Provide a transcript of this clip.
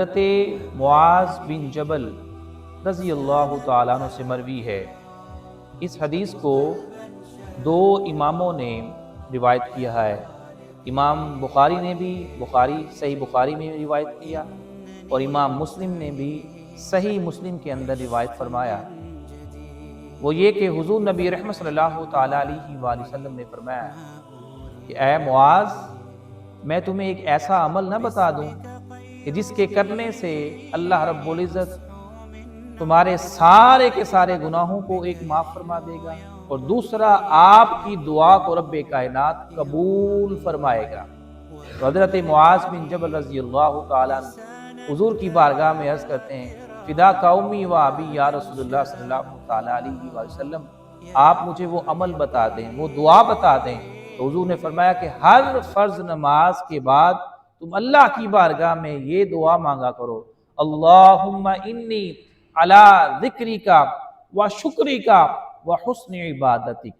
حضرت معاذ بن جبل رضی اللہ تعالیٰ عنہ سے مروی ہے۔ اس حدیث کو دو اماموں نے روایت کیا ہے۔ امام بخاری نے بھی صحیح بخاری میں روایت کیا، اور امام مسلم نے بھی صحیح مسلم کے اندر روایت فرمایا۔ وہ یہ کہ حضور نبی رحمت صلی اللہ تعالیٰ علیہ وآلہ وسلم نے فرمایا کہ اے معاذ، میں تمہیں ایک ایسا عمل نہ بتا دوں کہ جس کے کرنے سے اللہ رب العزت تمہارے سارے کے سارے گناہوں کو ایک معاف فرما دے گا، اور دوسرا آپ کی دعا کو رب کائنات قبول فرمائے گا۔ تو حضرت معاذ بن جبل رضی اللہ تعالیٰ عنہ حضور کی بارگاہ میں عرض کرتے ہیں، فدا قومی و ابی یا رسول اللہ صلی اللہ تعالیٰ علیہ وسلم، آپ مجھے وہ عمل بتا دیں، وہ دعا بتا دیں۔ تو حضور نے فرمایا کہ ہر فرض نماز کے بعد تم اللہ کی بارگاہ میں یہ دعا مانگا کرو، اللہم انی علی ذکرک و شکرک و حسن عبادتک۔